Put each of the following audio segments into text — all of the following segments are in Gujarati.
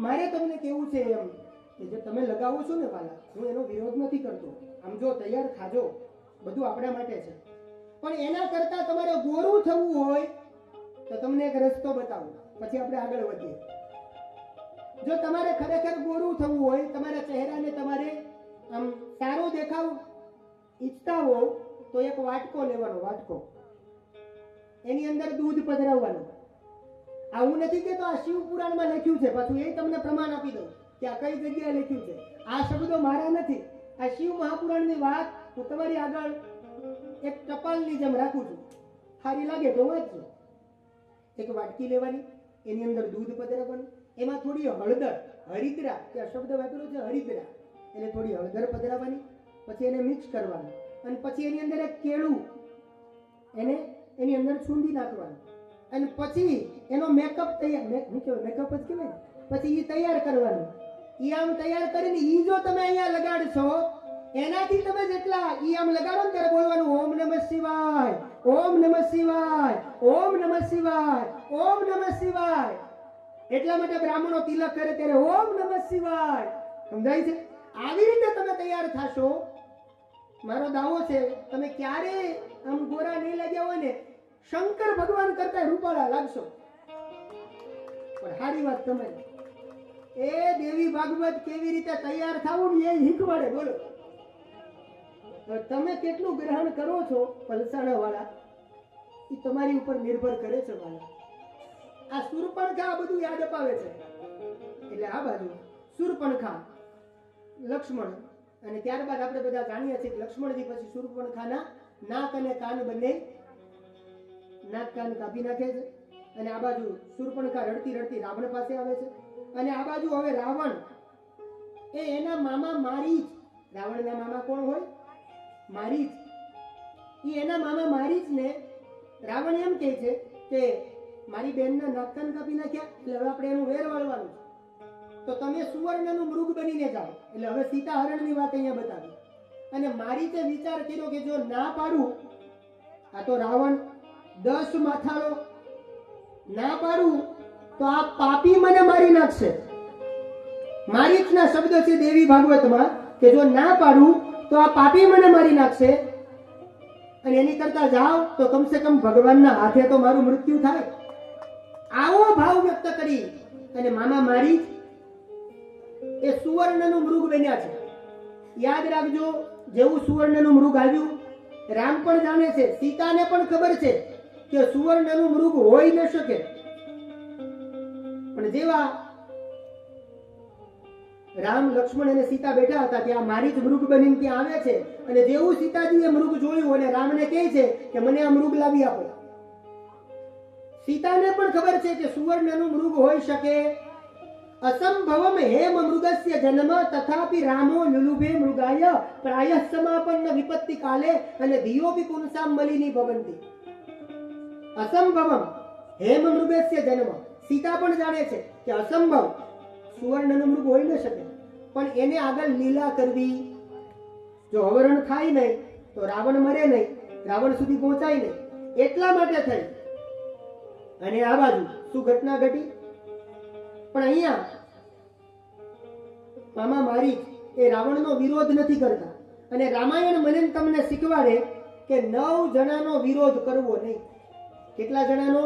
મારે તમને કેવું છે એમ કે જે તમે લગાવો છો ને વાલા, હું એનો વિરોધ નથી કરતો. આમ જો તૈયાર થાજો, બધું આપણા માટે છે. પણ એના કરતા તમારે ગોરું થવું હોય તો તમને એક રસ્તો બતાવું, પછી આપણે આગળ વધીએ. જો તમારે ખરેખર ગોરું થવું હોય, તમારા ચહેરાને તમારે આમ સારો દેખાવ ઈચ્છતા હો, તો એક વાટકો લેવાનો. વાટકો, એની અંદર દૂધ પધરાવવાનું. આ હું નથી કહેતો, આ શિવ પુરાણમાં લખ્યું છે. પાછું એ તમને પ્રમાણ આપી દઉં કે આ કઈ જગ્યાએ લખ્યું છે. આ શબ્દો મારા નથી, આ શિવ મહાપુરાણની વાત હું તમારી આગળ એક ટપાલની જેમ રાખું છું. સારી લાગે તો વાંચજો. એક વાટકી લેવાની, એની અંદર દૂધ પધરાવવાનું, એમાં થોડી હળદર, હરિદ્રા, કે શબ્દ વાપર્યો છે હરિદ્રા, એટલે થોડી હળદર પધરાવવાની, પછી એને મિક્સ કરવાનું, અને પછી એની અંદર એક કેળું એને એની અંદર છૂંદી નાખવાનું, અને પછી એનો મેકઅપ તૈયાર, મેકઅપ જ કહેવાય. પછી એ તૈયાર કરવાનું. એ આમ તૈયાર કરીને એ જો તમે અહીંયા લગાડશો, એનાથી તમે જેટલા ઈ આમ લગાડો ને ત્યારે બોલવાનું ઓમ નમઃ શિવાય, ઓમ નમઃ શિવાય, ઓમ નમઃ શિવાય, ઓમ નમઃ શિવાય. એટલા માટે બ્રાહ્મણો તિલક કરે ત્યારે ઓમ નમઃ શિવાય. સમજાય છે? આવી રીતે તમે તૈયાર થશો. મારો દાવો છે, તમે ક્યારે આમ ગોરા નહીં લાગ્યા હોય ને, શંકર ભગવાન કરતા રૂપાળા લાગશો. પણ સારી વાત તમારી, એ દેવી ભાગવત કેવી રીતે તૈયાર થવું એ શીખવાડે. બોલો તમે કેટલું ગ્રહણ કરો છો પલસાણા વાળા, એ તમારી ઉપર નિર્ભર કરે છે વાળા. આ શૂર્પણખા બધું યાદ અપાવે છે. એટલે આ બાજુ શૂર્પણખા, લક્ષ્મણ, અને ત્યારબાદ આપણે બધા જાણીએ છીએ કે લક્ષ્મણજી પછી શૂર્પણખાના નાક અને કાન બંને, નાક કાન કાપી નાખે છે. અને આ બાજુ શૂર્પણખા રડતી રડતી રાવણ પાસે આવે છે. અને આ બાજુ હવે રાવણ એ એના મામા મારીચ, રાવણના મામા કોણ હોય? મારીચ. એ એના મામા મારીચને રાવણ એમ કહે છે કે મારી બહેનના નાક કાન કાપી નાખ્યા, એટલે હવે આપણે એનું વેર વાળવાનું છે. તો તમે સુવર્ણનું મૃગ બનીને જાઓ. એટલે હવે સીતા હરણની વાત અહીંયા બતાવી. અને મારીચે વિચાર કર્યો કે જો ના પાડું, આ તો રાવણ 10 માથાળો, ના પાડું તો આ પાપી મને મારી નાખશે. મારીચના શબ્દ છે દેવી ભાગવતમાં કે જો ના પાડું તો આ પાપી મને મારી નાખશે, અને એની કરતા જાઓ તો કમસે કમ ભગવાનના હાથે તો મારું મૃત્યુ થાય. આવો ભાવ વ્યક્ત કરી અને મામા મારીચ એ સુવર્ણનું મૃગ બન્યા છે. યાદ રાખજો, જેવું સુવર્ણનું મૃગ આવ્યું, રામ પણ જાણે છે, સીતાને પણ ખબર છે કે સુવર્ણનું મૃગ હોઈ ન શકે. પણ જેવા રામ, લક્ષ્મણ અને સીતા બેઠા હતા ત્યાં મારીચ મૃગ બનીને ત્યાં આવે છે. અને જેવું સીતાજીએ મૃગ જોયું અને રામને કહે છે કે મને આ મૃગ લાવી આપો. સીતાને પણ ખબર છે કે સુવર્ણનું મૃગ હોઈ શકે. અસંભવમ હેમ મૃગસ્ય જન્મ તથાપિ રામો લુલુભે મૃગાય પ્રાયઃ સમાપન્ન વિપત્તિ કાલે અને ધિયોપી પુંસામ મલિની ભવંતિ. અસંભવમ હેમ મૃગસ્ય જન્મ, સીતા પણ જાણે છે કે અસંભવ, સુવર્ણનું મૃગ હોઈ ન શકે. પણ એને આગળ લીલા કરવી, જો હવરણ થાય નહીં તો રાવણ મરે નહીં, રાવણ સુધી પહોંચાય નહીં, એટલા માટે થઈ. અને આ બાજુ શું ઘટના ઘટી? પણ અહીંયા મામા મારીચ એ રાવણનો વિરોધ નથી કરતા. અને રામાયણ મને તમને શીખવાડે કે 9 જણાનો વિરોધ કરવો નહીં. કેટલા જણાનો?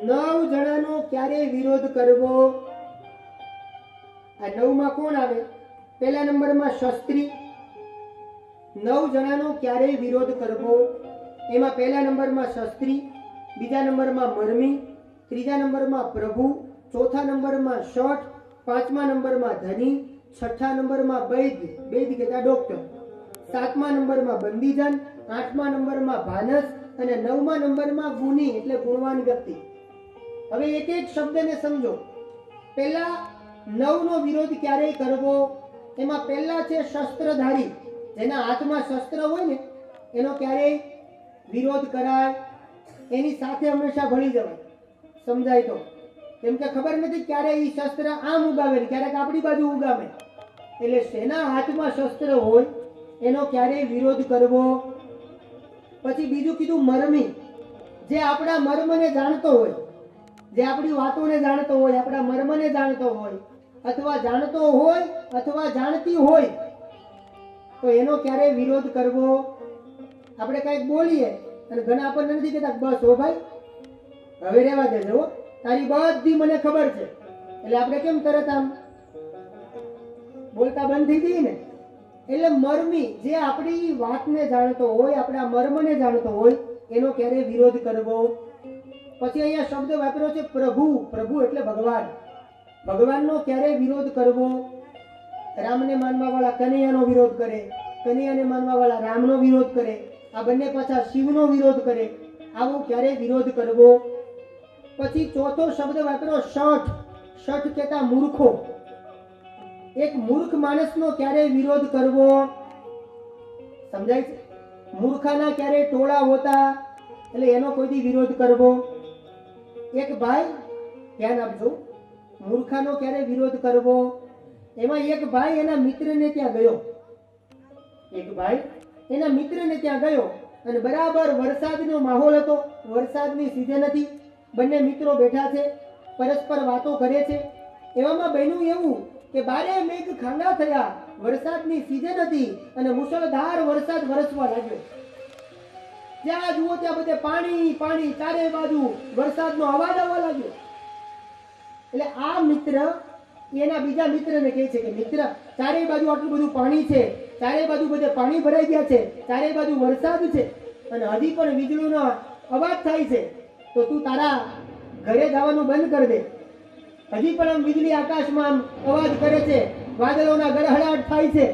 9 જણાનો ક્યારે વિરોધ કરવો? આ 9 કોણ આવે? પહેલા નંબરમાં શસ્ત્રી. 9 જણાનો ક્યારે વિરોધ કરવો? એમાં પહેલા નંબરમાં શસ્ત્રી, બીજા નંબરમાં મરમી, ત્રીજા નંબરમાં પ્રભુ, ચોથા નંબરમાં શઠ, પાંચમા નંબરમાં ધની, છઠ્ઠા નંબરમાં વૈદ્ય, વૈદ્ય કહેતા ડોક્ટર, સાતમા નંબરમાં બંદીજન, આઠમા નંબરમાં ભાનસ, અને 9મા નંબરમાં ગુણી એટલે ગુણવાન વ્યક્તિ. હવે એક એક શબ્દને સમજો. પહેલા 9 નો વિરોધ ક્યારેય કરવો? એમાં પહેલા છે શસ્ત્રધારી, જેના હાથમાં શસ્ત્ર હોય ને એનો ક્યારેય વિરોધ કરાય. એની સાથે હંમેશા ભળી જવાય. સમજાય તો? કેમ કે ખબર નથી ક્યારે એ શસ્ત્ર આમ ઉગાવે, ક્યારેક આપણી બાજુ ઉગાવે. એટલે શેના હાથમાં શસ્ત્ર હોય એનો ક્યારેય વિરોધ કરવો. પછી બીજું કીધું મરમી, જે આપણા મર્મને જાણતો હોય, જે આપણી વાતોને જાણતો હોય, આપણા મર્મને જાણતો હોય, અથવા જાણતો હોય અથવા જાણતી હોય, તો એનો ક્યારે વિરોધ કરવો? આપણે કંઈક બોલીએ અને ઘણા આપણને નથી કહેતા બસ હો ભાઈ હવે રહેવા દેજો, તારી બધી મને ખબર છે, એટલે આપણે કેમ તરત આમ બોલતા બંધ થઈ જઈએ ને? એટલે મર્મી જે આપણી વાતને જાણતો હોય, આપણા મર્મને જાણતો હોય, એનો ક્યારે વિરોધ કરવો? પછી અહીંયા શબ્દ વાપર્યો છે પ્રભુ. પ્રભુ એટલે ભગવાન. ભગવાનનો ક્યારે વિરોધ કરવો? રામને માનવા વાળા કનૈયાનો વિરોધ કરે, કનૈયાને માનવા વાળા રામનો વિરોધ કરે, આ બંને પાછા શિવનો વિરોધ કરે. આવો ક્યારે વિરોધ કરવો? પછી ચોથો શબ્દ વાપર્યો શઠ. શઠ કહેતા મૂર્ખો. એક મૂર્ખ માણસનો ક્યારે વિરોધ કરવો? સમજાય છે? મૂર્ખાના ક્યારે ટોળા હોતા, એટલે એનો કોઈથી વિરોધ કરવો? એક ભાઈ, ધ્યાન આપજો, મૂર્ખાનો ક્યારે વિરોધ કરવો? એમાં એક ભાઈ એના મિત્રને ત્યાં ગયો. એક ભાઈ એના મિત્રને ત્યાં ગયો અને બરાબર વરસાદનો માહોલ હતો, વરસાદની સિઝન હતી, બંને મિત્રો બેઠા છે, પરસ્પર વાતો કરે છે. એવામાં બન્યું એવું કે બારે મેઘ ખાંગા થયા, વરસાદની સિઝન હતી અને મુશળધાર વરસાદ વરસવા લાગ્યો. જ્યાં જુઓ ત્યાં બધે પાણી પાણી, ચારે બાજુ વરસાદનો અવાજ આવવા લાગ્યો. એટલે આ મિત્ર એના બીજા મિત્રને કહે છે કે મિત્ર, ચારે બાજુ આટલું બધું પાણી છે, ચારે બાજુ બધે પાણી ભરાઈ ગયા છે, ચારે બાજુ વરસાદ છે અને હજી પણ વીજળીનો અવાજ થાય છે, તો તું તારા ઘરે જવાનું બંધ કરી દે. હજી પણ આમ વીજળી આકાશમાં આમ અવાજ કરે છે, વાદળોના ગડગડાટ થાય છે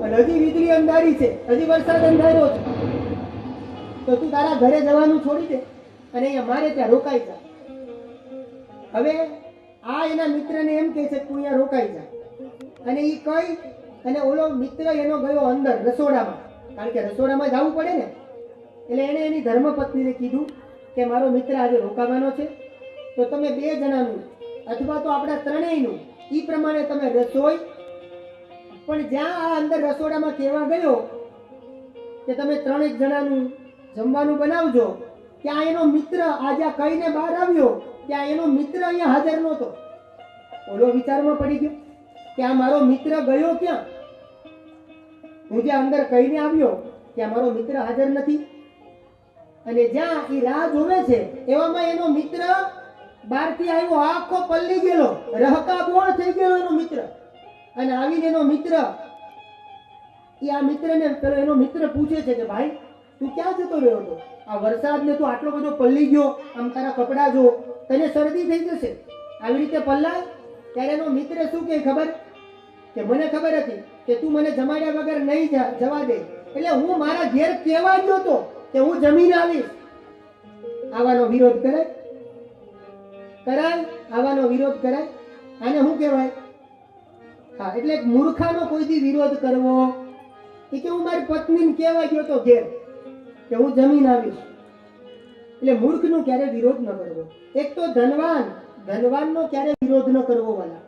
અને હજી વીજળી અંધારી છે, હજી વરસાદ અંધાર્યો છે, તો તું તારા ઘરે જવાનું છોડી દે અને અહીંયા મારે ત્યાં રોકાઈ જા. હવે આ એના મિત્રને એમ કહે છે તું અહીંયા રોકાઈ જા, અને એ કઈ અને ઓલો મિત્ર એનો ગયો અંદર રસોડામાં, કારણ કે રસોડામાં જવું પડે ને, એટલે એને એની ધર્મપત્નીને કીધું કે મારો મિત્ર આજે રોકાવાનો છે, તો તમે 2 જણાનું અથવા તો આપણા ત્રણેયનું એ પ્રમાણે તમે રસોઈ, પણ જ્યાં આ અંદર રસોડામાં કહેવા ગયો કે તમે 3 જણાનું જમવાનું બનાવજો, ત્યાં એનો મિત્ર આજે કહીને બહાર આવ્યો, ત્યાં એનો મિત્ર અહીંયા હાજર નહોતો. ઓલો વિચારમાં પડી ગયો કે આ મારો મિત્ર ગયો ક્યાં? હું જે અંદર કહીને આવ્યો ત્યાં મારો મિત્ર હાજર નથી. અને જ્યાં એ રાહ જોવે છે એવામાં એનો મિત્ર બહારથી આવ્યો, આખો પલ્લી ગયેલો, રહકા બોળ થઈ ગયેલો એનો મિત્ર. અને આવીને એનો મિત્ર આ મિત્રને પેલો એનો મિત્ર પૂછે છે કે ભાઈ તું ક્યાં જતો રહ્યો હતો? આ વરસાદને તું આટલો બધો પલ્લી ગયો, આમ તારા કપડાં જો, તને શરદી થઈ જશે, આવી રીતે પલ્લાય? ત્યારે એનો મિત્ર શું કહે ખબર? કે મને ખબર હતી કે તું મને જમાડ્યા વગર નહીં જવા દે, એટલે હું મારા ઘેર કહેવા ગયો હતો કે હું જમીને આવીશ. આવાનો વિરોધ કરાય? કરાય? આવાનો વિરોધ કરાય? આને શું કહેવાય? હા, એટલે મૂર્ખાનો કોઈથી વિરોધ કરવો એ કે હું મારી પત્નીને કહેવા ગયો તો ઘેર કે હું જમીન આવીશ, એટલે મૂર્ખનો ક્યારે વિરોધ ન કરવો. એક તો ધનવાનનો ક્યારે વિરોધ ન કરવો. વાલા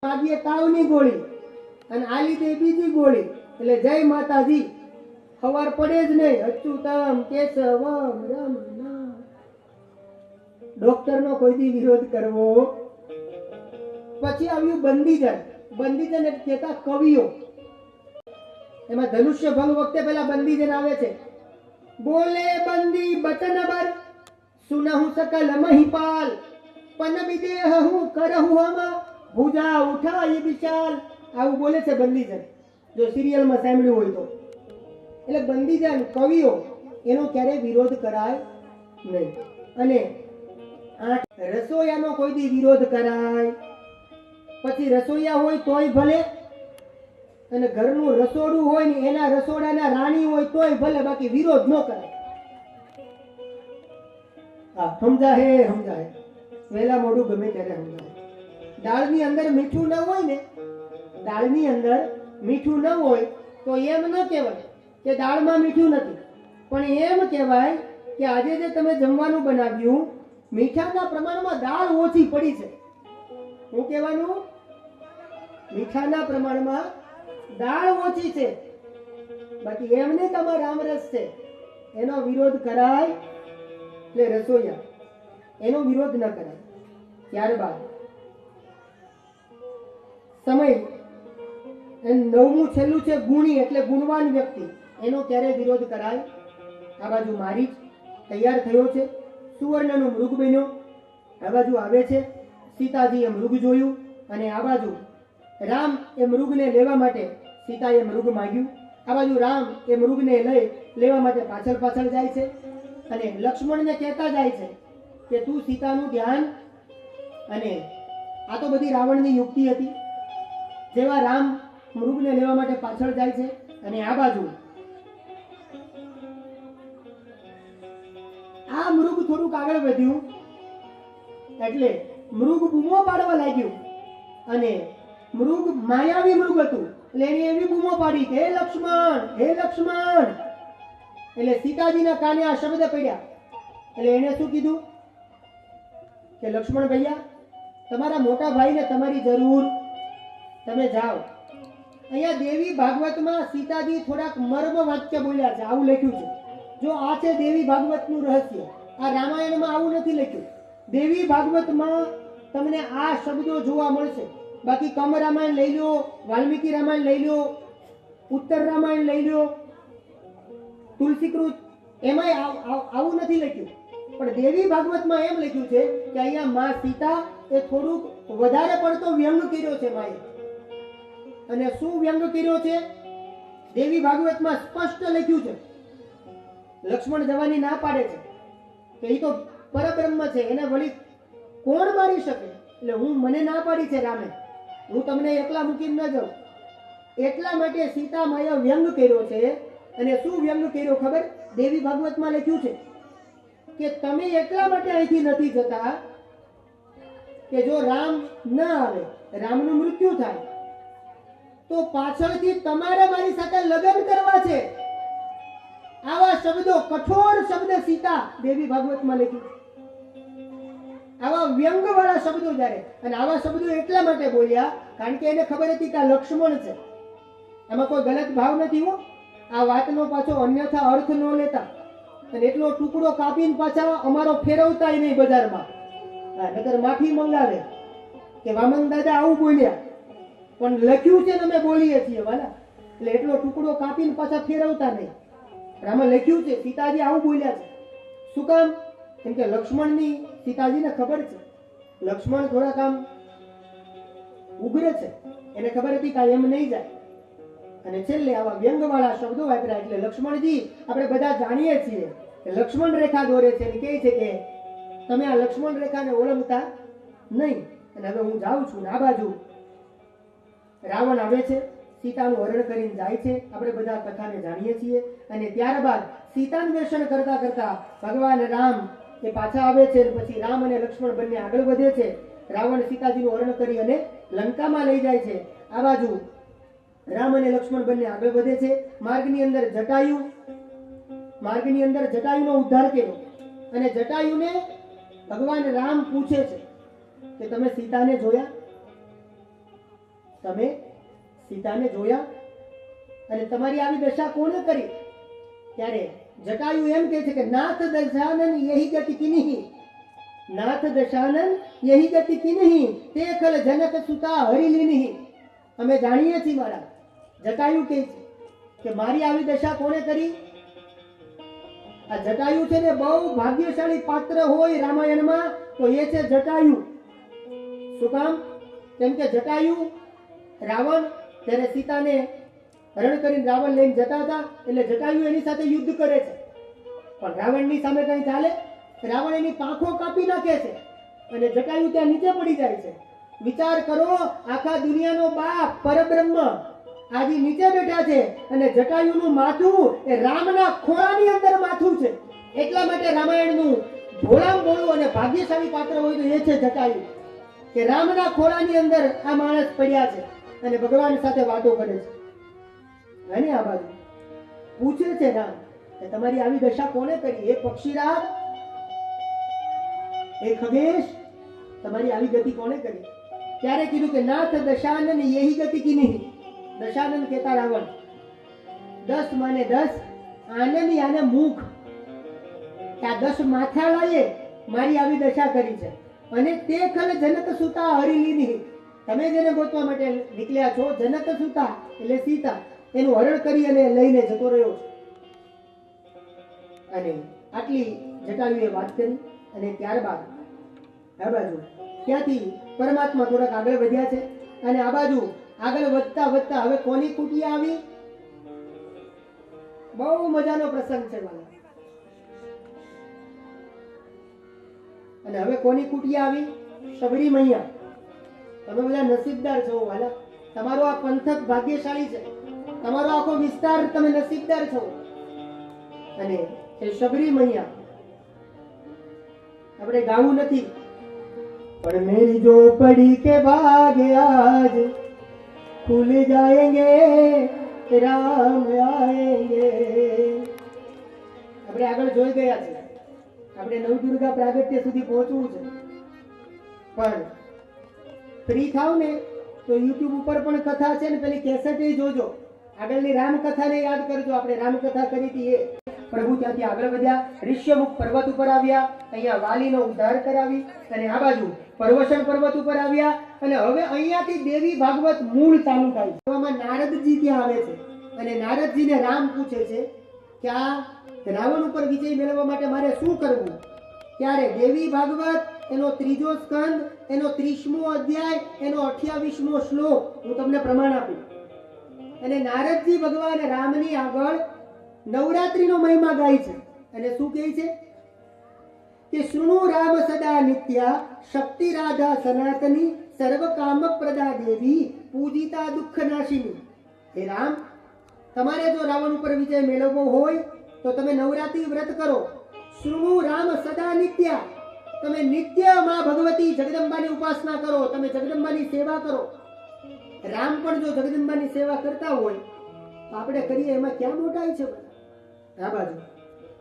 માગીએ તાવની ગોળી અને આ લીધે બીજી ગોળી, એટલે જય માતાજી, ખબર પડે જ નહીં, અચ્યુતમ કેશવમ રામ નામ. ડોક્ટરનો કોઈથી વિરોધ કરવો. પછી આવ્યું બંદીજન. બંદીજન એટલે કહેતા કવિઓ. એમાં ધનુષ્ય ભંગ વખતે પેલા બંદીજન આવે છે. બોલે બંદી બચન બર સુનહુ સકલ મહિપાલ, પન વિદેહ હું કરહુ હમ ભુજા ઉઠાઈ વિશાલ. આવું બોલે છે બંદીજન, જો સિરિયલમાં સાંભળ્યું હોય તો. એટલે બંદીજન કવિઓ એનો ક્યારે વિરોધ કરાય નહીં. અને રસોઈયાનો કોઈથી વિરોધ કરાય? પછી રસોઈયા હોય તોય ભલે, અને ઘરનું રસોડું હોય ને એના રસોડાના રાણી હોય તોય ભલે, બાકી વિરોધ ન કરાય. હા, સમજાય? વહેલા મોડું ગમે ત્યારે સમજાય. દાળની અંદર મીઠું ન હોય ને, દાળની અંદર મીઠું ન હોય તો એમ ન કહેવાય કે દાળમાં મીઠું નથી, પણ એમ કહેવાય કે આજે જે તમે જમવાનું બનાવ્યું મીઠાના પ્રમાણમાં દાળ ઓછી પડી છે. શું કહેવાનું? મીઠાના પ્રમાણમાં દાળ ઓછી છે, બાકી એમ નહીં તમારે આમરસ છે, એનો વિરોધ કરાય એટલે રસોઈયા, એનો વિરોધ ન કરાય. ત્યારબાદ સમય, નવમું છેલ્લું છે ગુણી, એટલે ગુણવાન વ્યક્તિ, એનો ક્યારે વિરોધ કરાય. આ બાજુ મારીચ તૈયાર થયો છે, સુવર્ણનો મૃગ બન્યો, આ બાજુ આવે છે સીતાજીએ મૃગ જોયું, અને આ બાજુ રામ એ મૃગને લેવા માટે સીતાએ મૃગ માંગ્યું. આ બાજુ રામ એ મૃગને લેવા માટે પાછળ પાછળ જાય છે, અને લક્ષ્મણને કહેતા જાય છે કે તું સીતાનું ધ્યાન. અને આ તો બધી રાવણની યુક્તિ હતી. જેવા રામ મૃગને લેવા માટે પાછળ જાય છે, અને આ બાજુ આ મૃગ થોડુંક આગળ વધ્યું એટલે મૃગ બૂમો પાડવા લાગ્યું, અને મૃગ માયાવી મૃગ હતું એટલે એને એવી બૂમો પાડી કે હે લક્ષ્મણ, હે લક્ષ્મણ. એટલે સીતાજીના કાને આ શબ્દ પડ્યા, એટલે એને શું કીધું કે લક્ષ્મણ ભૈયા, તમારા મોટા ભાઈને તમારી જરૂર, તમે જાઓ. અહીંયા દેવી ભાગવતમાં સીતાજી થોડાક મર્મ વાક્ય બોલ્યા છે, આવું લખ્યું છે. જો આ છે દેવી ભાગવતનું રહસ્ય, આ રામાયણમાં આવું નથી લખ્યું. દેવી ભાગવતમાં તમને આ શબ્દો જોવા મળશે. બાકી કમ રામાયણ લઈ લો, વાલ્મીકી રામાયણ લઈ લો, ઉત્તર રામાયણ લઈ લો, તુલસીકૃત, એમાંય આવું નથી લખ્યું. પણ દેવી ભાગવતમાં એમ લખ્યું છે કે અહીંયા માં સીતા એ થોડુંક વધારે પડતો વ્યંગ કર્યો છે માએ. અને શું વ્યંગ કર્યો છે દેવી ભાગવતમાં સ્પષ્ટ લખ્યું છે. લક્ષ્મણ જવાની ના પાડે છે કે એ તો પરબ્રહ્મ છે, એને વળી કોણ મારી શકે, એટલે હું મને ના પાડી છે રામે, હું તમને એકલા મૂકીને ન જાઉં. એટલા માટે સીતા માએ વ્યંગ કર્યો છે. અને શું વ્યંગ કર્યો ખબર? દેવી ભાગવતમાં લખ્યું છે કે તમે એટલા માટે અહીંથી નથી જતા કે જો રામ ન આવે, રામનું મૃત્યુ થાય, તો પાછળથી તમારે મારી સાથે લગ્ન કરવા છે. આવા શબ્દો, કઠોર શબ્દ સીતા દેવી ભાગવતમાં લખ્યું. આવા વ્યંગ વાળા શબ્દો જ્યારે, અને આવા શબ્દો એટલા માટે બોલ્યા કારણ કે એને ખબર હતી કે આ લક્ષ્મણ છે, એમાં કોઈ ગલત ભાવ નથી હો. આ વાતનો પાછો અન્યથા અર્થ ન લેતા, અને એટલો ટુકડો કાપીને પાછા અમારો ફેરવતાય નહીં બજારમાં. નકર માફી મંગાવે કે વામન દાદા આવું બોલ્યા, પણ લખ્યું છે ને અમે બોલીએ છીએ વાલા, એટલે એટલો ટુકડો કાપીને પાછા ફેરવતા નહીં. આમાં લખ્યું છે સીતાજી આવું બોલ્યા છે. શું કામ? કેમ કે લક્ષ્મણની સીતાજીને ખબર છે લક્ષ્મણ થોડાક આમ ઉગ્ર છે, એને ખબર હતી કે એમ નહીં જાય. અને છેલ્લે આવા વ્યંગવાળા શબ્દો વાપર્યા. એટલે લક્ષ્મણજી આપણે બધા જાણીએ છીએ કે લક્ષ્મણ રેખા દોરે છે અને કહે છે કે તમે આ લક્ષ્મણ રેખાને ઓળંગતા નહીં, અને હવે હું જાઉં છું. આ બાજુ રાવણ આવે છે, સીતાનું હરણ કરીને જાય છે. આપણે બધા કથાને જાણીએ છીએ. અને ત્યારબાદ સીતાન્વેષણ કરતા કરતા ભગવાન રામ એ પાછા આવે છે. પછી રામ અને લક્ષ્મણ બંને આગળ વધે છે. રાવણ સીતાજીનું હરણ કરી અને લંકામાં લઈ જાય છે. આ બાજુ રામ અને લક્ષ્મણ બંને આગળ વધે છે. માર્ગની અંદર જટાયુનો ઉદ્ધાર કર્યો, અને જટાયુને ભગવાન રામ પૂછે છે કે તમે સીતાને જોયા? તમે સીતાને જોયા? અને તમારી આવી દશા કોને કરી? ત્યારે જટાયુ એમ કહે છે કે નાથ દશાનન યહી ગતિ કિન્હી, નાથ દશાનન યહી ગતિ કિન્હી, તે ખલ જનક સુતા હરિલીની. અમે જાણીએ છીએ મારા. જટાયુ કહે છે કે મારી આવી દશા કોણે કરી? આ જટાયુ છે ને બહુ ભાગ્યશાળી પાત્ર હોય રામાયણમાં તો એ છે જટાયુ. શું કામ? કેમ કે જટાયુ રાવણ જ્યારે સીતાને હરણ કરીને રાવણ લઈને જતા હતા એટલે જટાયુ એની સાથે યુદ્ધ કરે છે, પણ રાવણની સામે કઈ ચાલે? રાવણ એની પાંખો કાપી નાખે છે અને જટાયુ ત્યાં નીચે પડી જાય છે. વિચાર કરો, આખા દુનિયાનો બાપ પરબ્રહ્મ આજે નીચે બેઠા છે અને જટાયુનું માથું એ રામના ખોળાની અંદર માથું છે. એટલા માટે રામાયણનું ભોળામાં ભોળું અને ભાગ્યશાળી પાત્ર હોય તો એ છે જટાયુ, કે રામના ખોળાની અંદર આ માણસ પડ્યા છે અને ભગવાન સાથે વાતો કરે છે. અને આ બાજુ પૂછે છે રામ કે તમારી આવી દશા કોને કરી? એ પક્ષીરાજ, એ ખગેશ, તમારી આવી ગતિ કોને કરી? ત્યારે કીધું કે નાથ દશાનન યહી ગતિ કિન્હી. દશાનન કહેતા રાવણ, 10 માને 10, આનંદ યાને મુખ, કે આ 10 માથાળાએ મારી આવી દશા કરી છે, અને તે ખલ જનક સુતા હરી લીધી. તમે જેને ગોતવા માટે નીકળ્યા છો, જનક સુતા એટલે સીતા, એનું હરણ કરી અને લઈને જતો રહ્યો છે. અને આટલી જટાયુએ વાત કરી. અને ત્યારબાદ આ બાજુ ત્યાંથી પરમાત્મા થોડાક આગળ વધ્યા છે, અને આ બાજુ આગળ વધતા વધતા હવે કોની કુટિયા આવી? બહુ મજાનો પ્રસંગ છે વાલા. અને હવે કોની કુટિયા આવી? શબરી મૈયા. તમે બધા નસીબદાર છો વાલા, તમારો આ પંથક ભાગ્યશાળી છે, તમારો આખો વિસ્તાર તમે નસીબદાર છો. અને એ શબરી મૈયા આપણે ગાવું નથી, પણ મેરી ઝોપડી કે ભાગે આજ ખુલ જાયેંગે રામ આયેંગે. આપણે આગળ જોઈ ગયા છે, આપણે નવદુર્ગા પ્રાગટ્ય સુધી પહોંચવું છે. પણ ફ્રી થાવ ને તો YouTube ઉપર પણ કથા છે ને, પેલી કેસેટ જોજો, આગળની રામકથાને યાદ કરજો. આપણે રામકથા કરી હતી એ. પ્રભુ ત્યાંથી આગળ વધ્યા, ઋષ્યમુખ પર્વત ઉપર આવ્યા, અહીંયા વાલીનો ઉદ્ધાર કરાવી, અને આ બાજુ પર્વશન પર્વત ઉપર આવ્યા. અને હવે અહીંયાથી દેવી ભાગવત મૂળ ચાલુ થાય છે. એવામાં નારદજી ત્યાં આવે છે, અને નારદજીને રામ પૂછે છે કે આ રાવણ ઉપર વિજય મેળવવા માટે મારે શું કરવું? ત્યારે દેવી ભાગવત એનો 3જો સ્કંદ, એનો 30મો અધ્યાય, એનો 28મો શ્લોક હું તમને પ્રમાણ આપું. અને નારદજી ભગવાન રામની આગળ નવરાત્રીનો મહિમા ગાય છે, અને શું કહે છે કે શૃણુ રામ સદા નિત્યા શક્તિ રાધા સનાતની સર્વ કામ પ્રદા દેવી પૂજિતા દુઃખ નાશિની. હે રામ, તમારે જો રાવણ ઉપર વિજય મેળવવો હોય તો તમે નવરાત્રી વ્રત કરો. શૃણુ રામ સદા નિત્યા, તમે નિત્ય માં ભગવતી જગદંબાની ઉપાસના કરો, તમે જગદંબાની સેવા કરો. રામ પણ જો જગદંબાની સેવા કરતા હોય તો આપણે કરીએ એમાં ક્યાં મોટાઈ છે? આ બાજુ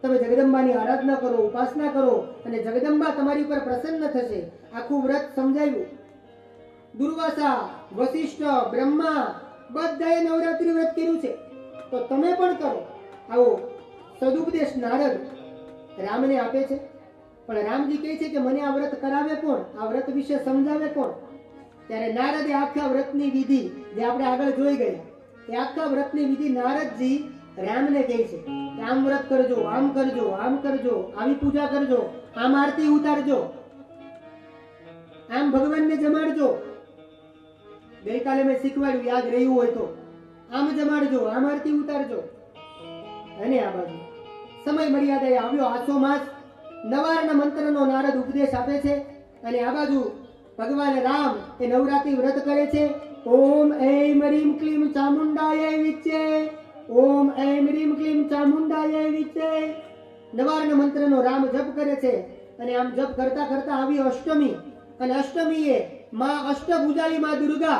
તમે જગદંબાની આરાધના કરો, ઉપાસના કરો, અને જગદંબા તમારી ઉપર પ્રસન્ન થશે. આખું વ્રત સમજાવ્યું. દુર્વાસા, વશિષ્ઠ, બ્રહ્મા બધાએ નવરાત્રી વ્રત કર્યું છે, તો તમે પણ કરો. આવો સદુપદેશ નારદ રામને આપે છે. પણ રામજી કહે છે કે મને આ વ્રત કરાવે કોણ? આ વ્રત વિશે સમજાવે કોણ? ત્યારે નારદે આખા વ્રતની વિધિ જે આપણે આગળ જોઈ ગયા, એ આખા વ્રતની વિધિ નારદજી રામને કહે છે. આમ વ્રત કરજો, આમ કરજો, આમ કરજો, આવી પૂજા કરજો, આમ આરતી ઉતારજો, આમ ભગવાનને જમાડજો. ગઈકાલે મેં શીખવાડ્યું, યાદ રહ્યું હોય તો. આમ જમાડજો, આમ આરતી ઉતારજો. અને આ બાજુ સમય મર્યાદાએ આવ્યો આસો માસ, નવારના મંત્રનો નારદ ઉપદેશ આપે છે. અને આ બાજુ ભગવાન રામ એ નવરાત્રી વ્રત કરે છે. ઓમ ऐं ह्रीं क्लीं चामुंडायै विच्चे, ઓમ ऐं ह्रीं क्लीं चामुंडायै विच्चे. નવારના મંત્રનો રામ જપ કરે છે. અને આમ જપ કરતા કરતા આવી અષ્ટમી, અને અષ્ટમીએ માં અષ્ટભુજાળી માં દુર્ગા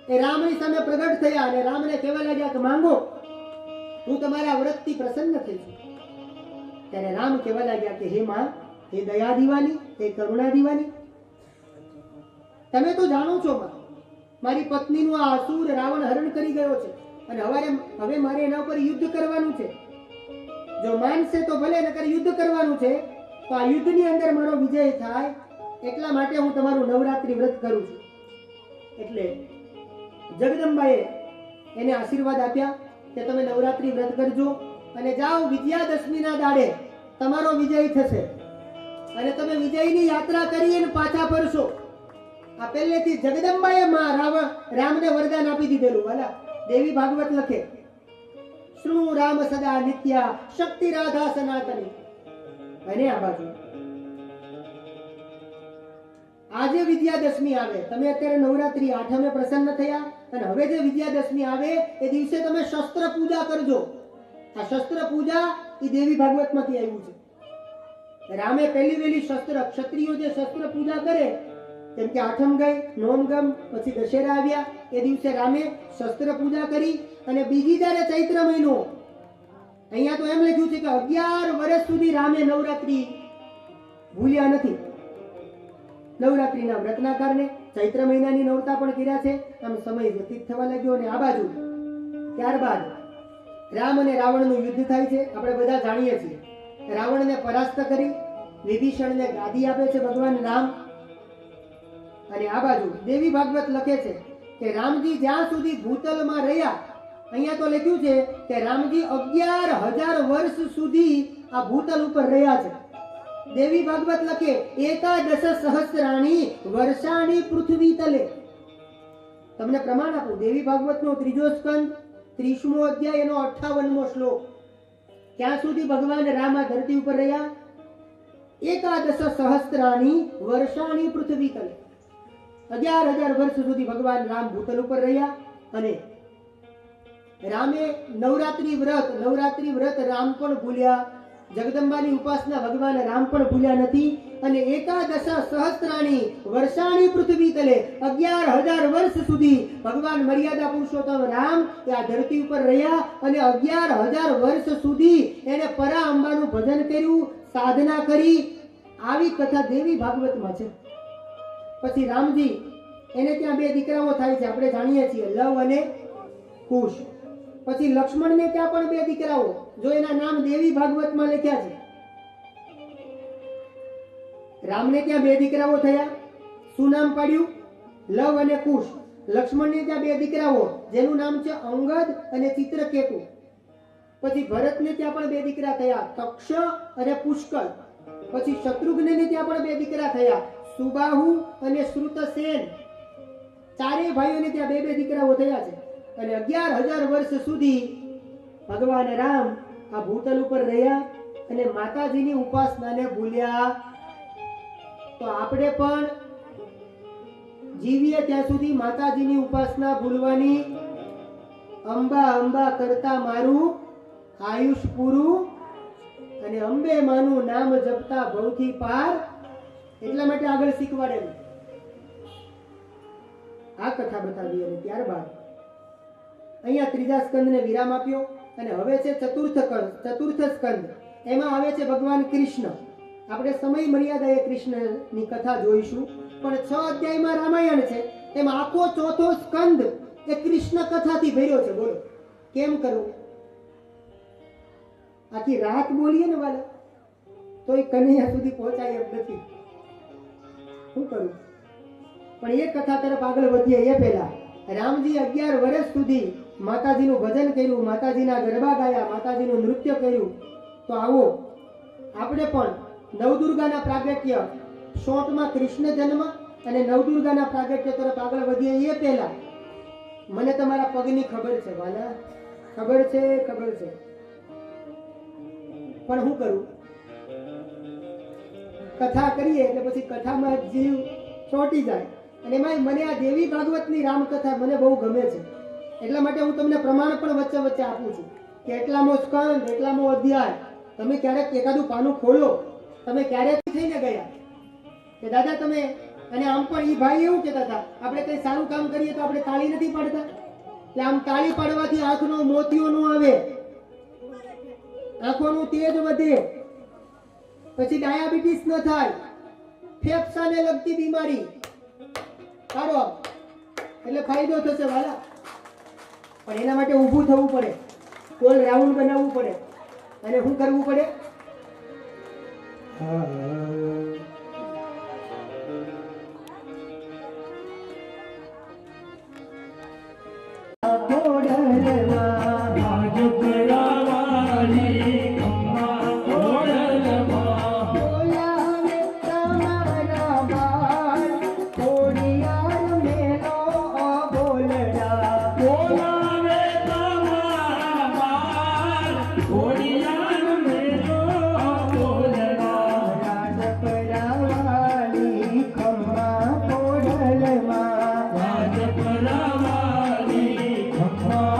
એ રામની સામે પ્રગટ થયા, અને રામને કહેવા લાગ્યા કે માંગો, હું તમારા વ્રતથી પ્રસન્ન થઈ છું. ત્યારે રામ કહેવા લાગ્યા કે હે માં, હે દયા દીવાની, હે કરુણા દીવાની, તમે તો જાણો છો માં, મારી પત્નીનું આ અસુર રાવણ હરણ કરી ગયો છે, અને હવે મારે એના ઉપર યુદ્ધ કરવાનું છે. જો માનશે તો ભલે, નકર યુદ્ધ કરવાનું છે. તો આ યુદ્ધની અંદર મારો વિજય થાય એટલા માટે હું તમારું નવરાત્રી વ્રત કરું છું. એટલે જગદંબાએ એને આશીર્વાદ આપ્યા કે તમે નવરાત્રી વ્રત કરજો, અને જાઓ વિજયાદશમીના દાડે તમારો વિજય થશે, અને તમે વિજયની યાત્રા કરી અને પાછા ફરશો. આ પહેલેથી જગદંબાએ માં રામને વરદાન આપી દીધેલું. વાલા દેવી ભાગવત લખે, શૃણુ રામ સદા નિત્યા શક્તિ રાધા સનાતની. અને આ બાજુ આજે વિજયાદશમી આવે, તમે અત્યારે નવરાત્રી આઠમે પ્રસન્ન થયા, અને હવે જે વિજયાદશમી આવે એ દિવસે તમે શસ્ત્ર પૂજા કરજો. આ શસ્ત્ર પૂજા એ દેવી ભાગવતમાંથી આવ્યું છે. રામે પહેલી વહેલી શસ્ત્ર, ક્ષત્રિયો જે શસ્ત્ર પૂજા કરે, જેમ કે આઠમ ગઈ, નોમ ગમ, પછી દશેરા આવ્યા, એ દિવસે રામે શસ્ત્ર પૂજા કરી. અને બીજી જ્યારે ચૈત્ર મહિનો, અહીંયા તો એમ લખ્યું છે કે 11 વર્ષ સુધી રામે નવરાત્રી ભૂલ્યા નથી. નવરાત્રીના વ્રતના કારણે ચૈત્ર મહિનાની નોરતા પણ કર્યા છે. આમ સમય વ્યતીત થવા લાગ્યો. અને આ બાજુ ત્યારબાદ રામ અને રાવણનું યુદ્ધ થાય છે. આપણે બધા જાણીએ છીએ રાવણને પરાસ્ત કરી વિભીષણને ગાદી આપે છે ભગવાન રામ. અને આ બાજુ દેવી ભાગવત લખે છે કે રામજી જ્યાં સુધી ભૂતલમાં રહ્યા, અહીંયા તો લખ્યું છે કે રામજી 11,000 વર્ષ સુધી આ ભૂતલ ઉપર રહ્યા છે. દેવી ભાગવત લખે 11 સહસ્રાણી વર્ષાણી પૃથ્વી તલે. તમને પ્રમાણ આપું, દેવી ભાગવતનો 3જો સ્કંદ 30મો અધ્યાય એનો 58મો શ્લોક. ક્યાં સુધી ભગવાન રામ આ ધરતી ઉપર રહ્યા? 11 સહસ્રાણી વર્ષાણી પૃથ્વી તલે. 11,000 વર્ષ સુધી ભગવાન રામ ભૂતલ ઉપર રહ્યા. અને રામે નવરાત્રી વ્રત રામ પણ ભૂલ્યા, જગદંબાની ઉપાસના ભગવાન રામ પણ ભૂલ્યા નથી. અને 11 સહસ્રાણી વર્ષાણી પૃથ્વી તલે 11,000 વર્ષ સુધી ભગવાન મર્યાદા પુરુષોત્તમ રામ એ આ ધરતી ઉપર રહ્યા. અને 11,000 વર્ષ સુધી એને પરા અંબાનું ભજન કર્યું, સાધના કરી. આવી કથા દેવી ભાગવતમાં છે. પછી રામજી એને ત્યાં 2 દીકરાઓ થાય છે, આપણે જાણીએ છીએ, લવ અને કુશ. પછી લક્ષ્મણને ત્યાં પણ 2 દીકરાઓ, જો એના નામ દેવી ભાગવતમાં લખ્યા છે. રામને ત્યાં 2 દીકરાઓ થયા, શું નામ પાડ્યું? લવ અને કુશ. લક્ષ્મણને ત્યાં 2 દીકરાઓ, જેનું નામ છે અંગદ અને ચિત્રકેતુ. પછી ભરતને ત્યાં પણ 2 દીકરા થયા, તક્ષ અને પુષ્કળ. પછી શત્રુઘ્નને ત્યાં પણ 2 દીકરા થયા, સુબાહુ અને શ્રુતસેન. ચારેય ભાઈઓને ત્યાં 2 દીકરાઓ થયા છે. અને 11,000 વર્ષ સુધી ભગવાન રામ આ ભૂતલ ઉપર રહ્યા અને માતાજીની ઉપાસનાને ભૂલ્યા. તો આપણે પણ જીવીએ ત્યાં સુધી માતાજીની ઉપાસના ભૂલવાની. અંબા અંબા કરતા મારું આયુષ પૂરું, અને અંબે માનું નામ જપતા ભવથી પાર. એટલા માટે આગળ શીખવાડેલું આ કથા બતાવી. અને ત્યારબાદ અહીંયા 3જા સ્કંદને વિરામ આપ્યો. અને હવે છે ચતુર્થ સ્કંદ. એમાં આવે છે ભગવાન કૃષ્ણ. આપણે સમય મર્યાદાએ કૃષ્ણની કથા જોઈશું. પણ 6 અધ્યાયમાં રામાયણ છે, એમાં આખો 4થો સ્કંદ એ કૃષ્ણ કથાથી ભર્યો છે. બોલો કેમ કરું? આખી રાત બોલીએ ને વાલા તો એ કનૈયા સુધી પહોંચાય એમ નથી. શું કરું? પણ એ કથા તરફ આગળ વધીએ એ પહેલા રામજી 11 વર્ષ સુધી માતાજીનું ભજન કર્યું, માતાજીના ગરબા ગાયા, માતાજીનું નૃત્ય કર્યું. તો આવો આપણે પણ નવદુર્ગાના પ્રાગટ્ય, શોર્ટમાં કૃષ્ણ જન્મ અને નવદુર્ગાના પ્રાગટ્ય તરફ આગળ વધીએ એ પહેલા મને તમારા પગની ખબર છે વાલા, ખબર છે. પણ શું કરું? કથા કરીએ એટલે પછી કથામાં જીવ ચોંટી જાય. અને એમાં મને આ દેવી ભાગવતની રામકથા મને બહુ ગમે છે. એટલા માટે હું તમને પ્રમાણ પણ વચ્ચે વચ્ચે આપું છું કે એટલામો સ્કંદ, એટલામો અધ્યાય. તમે ક્યારેક એકાદું પાનું ખોલો, તમે ક્યારેક થઈને ગયા કે દાદા તમે, અને આમ પણ એ ભાઈ એવું કહેતા હતા, આપણે કંઈ સારું કામ કરીએ તો આપણે તાળી નથી પાડતા. એટલે આમ તાળી પાડવાથી આંખનો મોતિયો ન આવે, આંખોનું તેજ વધે, પછી ડાયાબિટીસ ન થાય, ફેફસાને લગતી બીમારી પાડો એટલે ફાયદો થશે વાલા. પણ એના માટે ઊભું થવું પડે, ગોલ રાઉન્ડ બનાવવું પડે. અને શું કરવું પડે? Come on.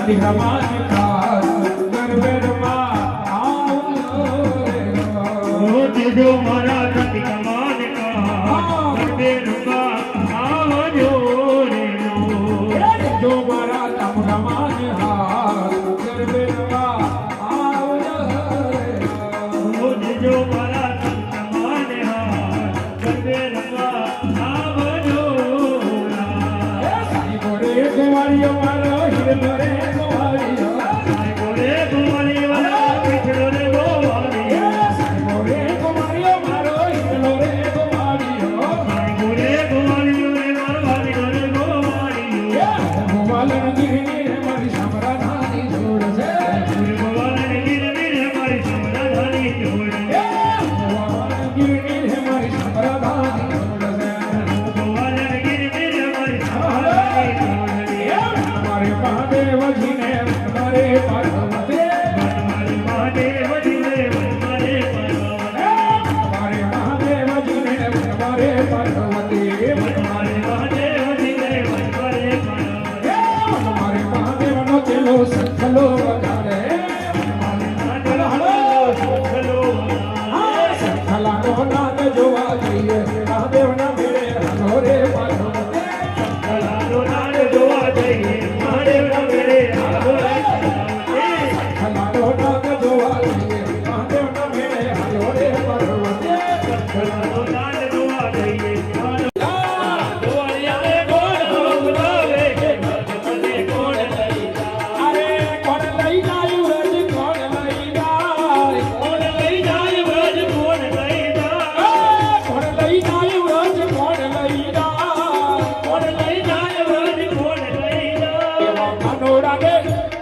રમાની ખાસ ગરબેરમાં આવો રે ઓ જીજો મારા સતી કમાન કા ગરબે રંગા આવજો રે જો મારા તમ રમાની હાથ ગરબેરમાં આવજો રે ઓ જીજો મારા સતી કમાન હા ગરબે રંગા આવજો સાઈ ગોરે ગોવાળીઓ મારો હિરલો રે ગોવાળીઓ સાઈ ગોરે ગોવાળી વાલા પીછડો રે ગોવાળી સાઈ ગોરે ગોવાળીઓ મારો હિરલો રે ગોવાળીઓ સાઈ ગોરે ગોવાળી રે મારવાડી રે ગોવાળી ગોવાળન ગીરી રે મારી સામરા નાની જોડ છે ગોરે ગોવાળને ગીર રે મારી સમરા ધાની જોડ ગોવાળન ગીરી રે મારી સામરા નાની જોડ છે ગોવાળને ગીર રે મારી સમરા ધાની જોડ મારે મહાદેવ જીને મારે પાર્વતી મારી માટે વડીલે મારે પરવા મારે મહાદેવ જીને મારે પાર્વતી મારે માટે વડીલે મારે પરવા મારે મહાદેવ નો ચેલો સંખલો વગાડે સંખલા નો નાદ જોવા જઈએ મહાદેવ ના મેળે હાલો રે પાર્વતી સંખલા નો નાદ જોવા જઈએ મહાદેવ ના મેળે હાલો રે અરે કોણ લઈ જાયું રજ કોણ લઈ જાય કોણ લઈ જાયું રજ કોણ લઈ જાય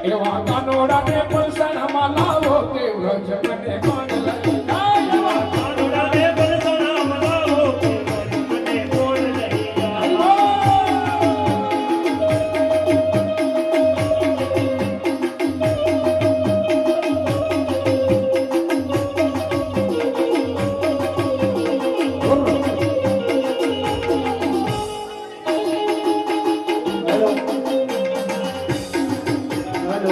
એવા કાનોડા ને પલસણામાં લાવો કે વ્રજ મને કોણ લઈ જાય એવા કાનોડા ને પલસણામાં લાવો કે વ્રજ મને કોણ લઈ જાય હાલો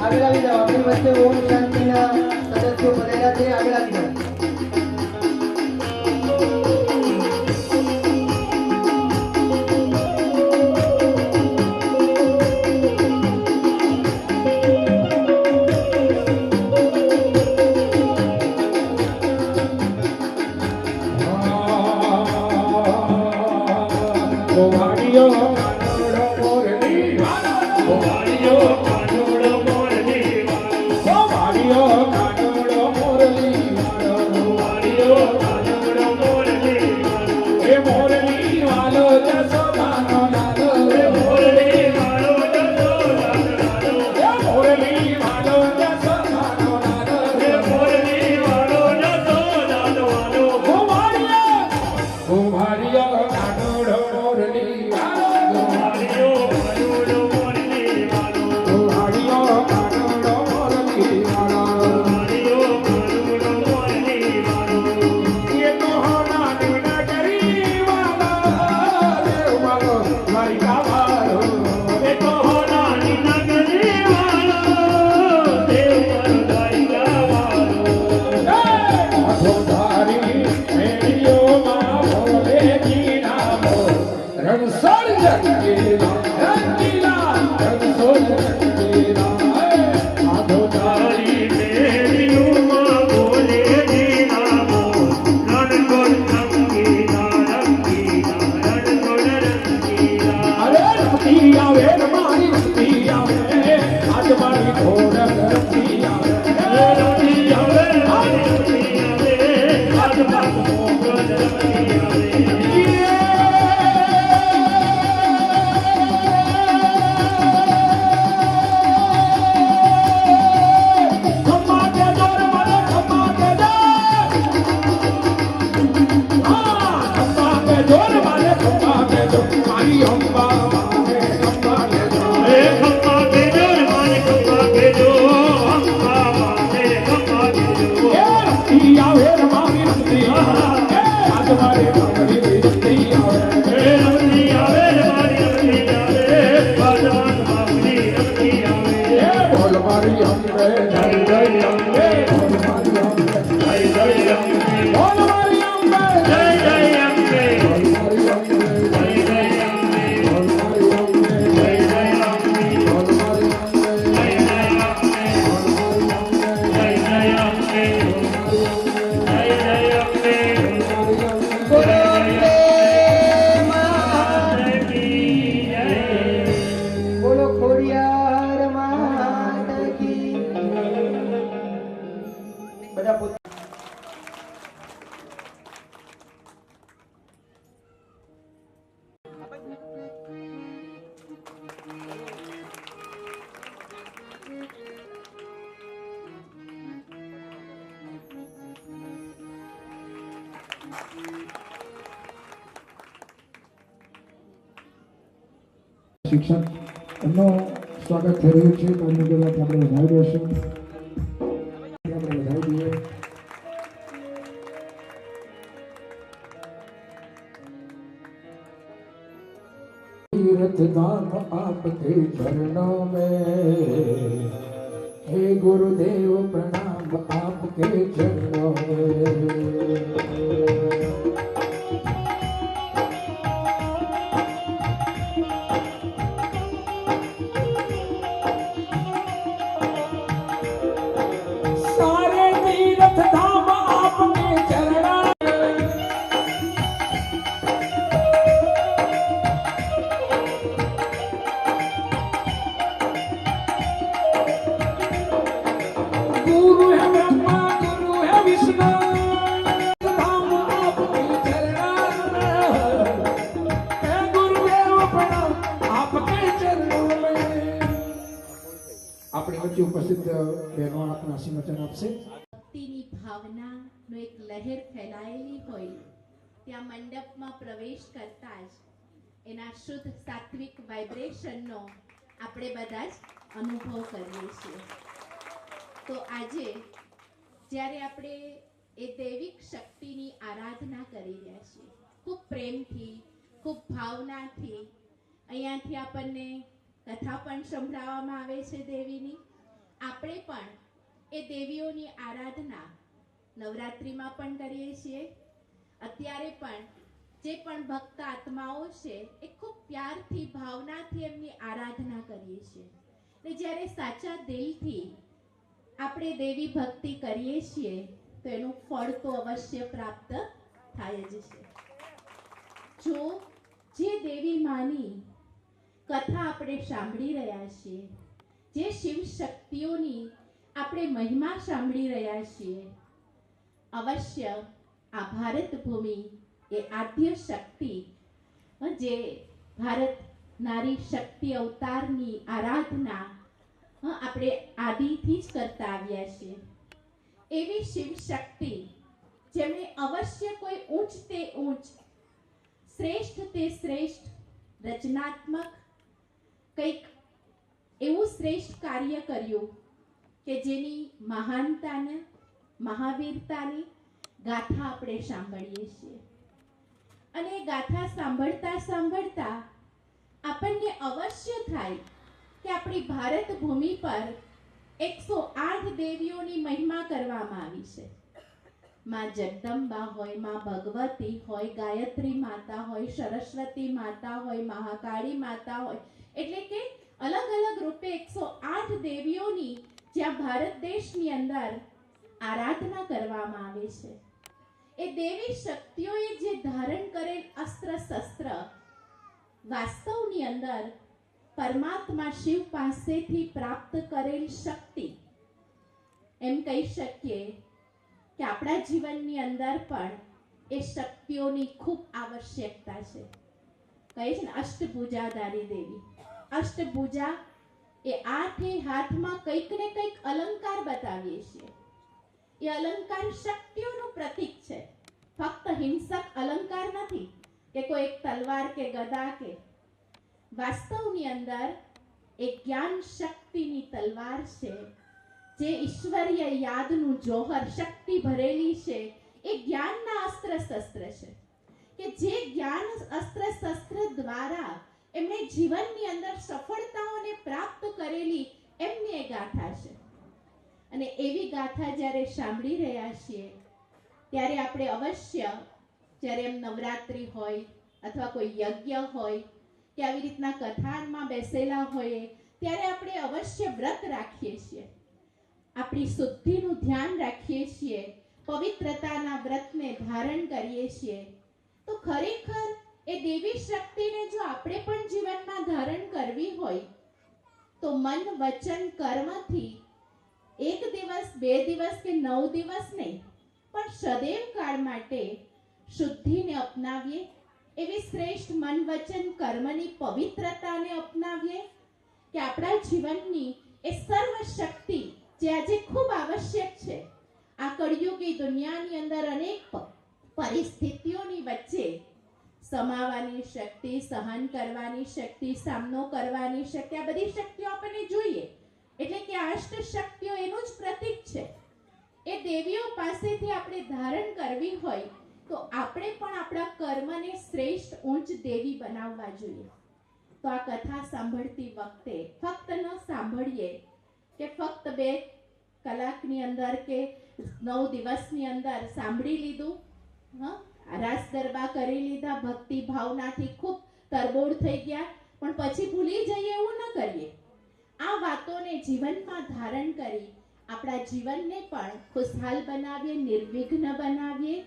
આગળ આવી જાઓ આપણી વચ્ચે ઓમ શાંતિના સદસ્યો બનેલા છે આગળ આવી જાઓ ગોવાળીઓ કાનોડો મોરલી ગોવાળીઓ કાનોડો મોરલી ગોવાળીઓ કાનોડો મોરલી ગોવાળીઓ કાનોડો મોરલી એ મોરલી વાલો જસોદાનો લાલો એ મોરલી વાલો જસોદાનો લાલો એ મોરલી વાલો જસોદાનો લાલો એ મોરલી વાલો જસોદાનો લાલો ગોવાળીઓ કાનોડો મોરલી ગોવાળીઓ કાનોડો મોરલી ગોવાળીઓ કાનોડો મોરલી ગોવાળીઓ કાનોડો મોરલી એ તો હોના નિવડા કરી વાલા દેવ મારો મારી કાવાળો એ તો હોના નિવડા કરી વાલા દેવ મારો મારી કાવાળો આખો ધારી મેળીઓ માં ભોલે કી નામો રણસોડ જગીલા રંગીલા રણસોડ જગીલા આખો ધારી મેળીઓમાં બોલે દીનામો રણકોટ રંગીલા રંગીલા રણકોટ રંગીલા અરે રમતી આવે રમારી રમતી આવે આજ મારી ઘોડ રમતી આવે રમતી આવે રમતી આવે આજ મારો મોગલ રમતી આવે ખમ્મા કે જોર મને ખમ્મા કે જોર ખમ્મા કે જોર મને ખમ્મા કે જોર મારી અંબા મારે ખમ્મા કે જોર એ ખમ્મા કે જોર માને ખમ્મા કે જોર અંબા માને ખમ્મા કે જોર એ રમતી આવે રમારી રમતી આવે આજ મારે મારી રમતી આવે એ રમતી આવે મારી રમતી આવે આજ મારો મારી રમતી આવે શિક્ષક એમનું સ્વાગત થઈ રહ્યું છે તો એમની જોડે આપણે વધાવી દઈશું આપણે વધાવી દઈએ तीर्थ धाम आपके चरणों में हे गुरुदेव प्रणाम आपके चरणों में सारे तीर्थ धाम आपके चरणों गुरु है ब्रह्मा गुरु है विष्णु धाम आपके चरणों में हे गुरुदेव प्रणाम आपके चरणों में આપણી વચ્ચે ઉપસ્થિત બહેનો આપના આશીર્વચન આપશે ભક્તિની ભાવનાનો એક લહેર ફેલાયેલી હોય ત્યાં મંડપમાં પ્રવેશ કરતા જ એના શુદ્ધ સાત્વિક વાઇબ્રેશનનો આપણે બધા જ અનુભવ કરીએ છીએ તો આજે જ્યારે આપણે એ દૈવિક શક્તિની આરાધના કરી રહ્યા છીએ ખૂબ પ્રેમથી ખૂબ ભાવનાથી અહીંયાથી આપણને કથા પણ સંભળાવવામાં આવે છે દેવીની આપણે પણ એ દેવીઓની આરાધના નવરાત્રિમાં પણ કરીએ છીએ અત્યારે પણ જે પણ ભક્ત આત્માઓ છે એ ખૂબ પ્યારથી ભાવનાથી એમની આરાધના કરીએ છીએ અને જ્યારે સાચા દિલથી આપણે દેવી ભક્તિ કરીએ છીએ તો એનું ફળ તો અવશ્ય પ્રાપ્ત થાય જ છે જો જે દેવી માની કથા આપણે સાંભળી રહ્યા છીએ જે શિવ શક્તિઓની આપણે મહિમા સાંભળી રહ્યા છીએ અવશ્ય આ ભારત ભૂમિ એ આદ્ય શક્તિ જે ભારત નારી શક્તિ અવતારની આરાધના આપણે આદિથી જ કરતા આવ્યા છીએ એવી શિવ શક્તિ જેમણે અવશ્ય કોઈ ઊંચ તે ઊંચ શ્રેષ્ઠ તે શ્રેષ્ઠ રચનાત્મક કંઈક એવું શ્રેષ્ઠ કાર્ય કર્યું કે જેની મહાનતાને મહાવીરતાની ગાથા આપણે સાંભળીએ છીએ અને ગાથા સાંભળતા સાંભળતા આપણને અવશ્ય થાય કે આપણી ભારત ભૂમિ પર 108 દેવીઓની મહિમા કરવામાં આવી છે માં જગદંબા હોય માં ભગવતી હોય ગાયત્રી માતા હોય સરસ્વતી માતા હોય મહાકાળી માતા હોય એટલે કે અલગ અલગ રૂપે 108 દેવીઓની જ્યાં ભારત દેશની અંદર આરાધના કરવામાં આવે છે એ દેવી શક્તિઓએ જે ધારણ કરેલ અસ્ત્ર શસ્ત્ર વાસ્તવની અંદર પરમાત્મા શિવ પાસેથી પ્રાપ્ત કરેલ શક્તિ એમ કહી શકીએ કે આપણા જીવનની અંદર પણ એ શક્તિઓની ખૂબ આવશ્યકતા છે કહે છે ને અષ્ટભુજાધારી દેવી અષ્ટભુજા એ આઠે હાથમાં કંઈક ને કંઈક અલંકાર બતાવીએ છીએ એ અલંકાર શક્તિઓનું પ્રતીક છે ફક્ત હિંસક અલંકાર નથી કે કોઈ એક તલવાર કે ગદા કે વાસ્તવની અંદર એક જ્ઞાન શક્તિની તલવાર છે જે ઈશ્વરીય યાદનું જોહર શક્તિ ભરેલી છે એ જ્ઞાનના અસ્ત્ર શસ્ત્ર છે કે જે જ્ઞાન અસ્ત્ર શસ્ત્ર દ્વારા એમણે જીવનની અંદર સફળતાઓને પ્રાપ્ત કરેલી એમની એ ગાથા છે અને એવી ગાથા જ્યારે સાંભળી રહ્યા છીએ ત્યારે આપણે અવશ્ય જ્યારે એમ નવરાત્રિ હોય અથવા કોઈ યજ્ઞ હોય કે આવી રીતના કથામાં બેસેલા હોઈએ ત્યારે આપણે અવશ્ય વ્રત રાખીએ છીએ આપણી શુદ્ધિનું ધ્યાન રાખીએ છીએ પવિત્રતાના વ્રતને ધારણ કરીએ છીએ તો ખરેખર એ દેવી શક્તિને જો આપણે પણ જીવનમાં ધારણ કરવી હોય તો મન વચન કર્મથી એક દિવસ બે દિવસ કે 9 દિવસ નહીં પણ સદૈવ કાળ માટે શુદ્ધિને અપનાવીએ એવી શ્રેષ્ઠ મન વચન કર્મની પવિત્રતાને અપનાવીએ કે આપણા જીવનની એ સર્વ શક્તિ જે આજે ખૂબ આવશ્યક છે આ કળિયુગી દુનિયાની અંદર અનેક પરિસ્થિતિઓની વચ્ચે સમાવાની શક્તિ, સહન કરવાની શક્તિ, સામનો કરવાની શક્તિ, આ બધી શક્તિઓ આપણને જોઈએ. એટલે કે અષ્ટ શક્તિઓ એનું જ પ્રતીક છે. એ દેવીઓ પાસેથી આપણે ધારણ કરવી હોય તો આપણે પણ આપણા કર્મને શ્રેષ્ઠ ઉચ્ચ દેવી બનાવવા જોઈએ. તો આ કથા સાંભળતી વખતે ફક્ત ન સાંભળીએ કે ફક્ત 2 કલાકની અંદર કે 9 દિવસની અંદર સાંભળી લીધું, રાસ ગરબા કરી લીધા, ભક્તિ ભાવનાથી ખૂબ તરબોળ થઈ ગયા, પણ પછી ભૂલી જઈએ એવું ન કરીએ. આ વાતોને જીવનમાં ધારણ કરી આપણા જીવનને પણ ખુશહાલ બનાવીએ, નિર્વિઘ્ન બનાવીએ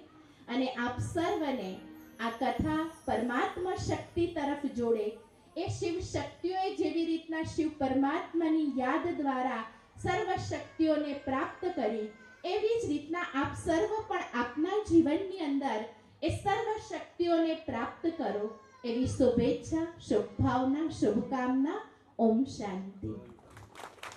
અને આપ સર્વને આ કથા પરમાત્મા શક્તિ તરફ જોડે. એ શિવ શક્તિઓએ જેવી રીતના શિવ પરમાત્માની યાદ દ્વારા સર્વ શક્તિઓને પ્રાપ્ત કરી, એવી જ રીતના આપ સર્વ પણ આપના જીવનની અંદર એ સર્વ શક્તિઓને પ્રાપ્ત કરો એવી શુભેચ્છા, શુભ ભાવના, શુભકામના. ઓમ શાંતિ.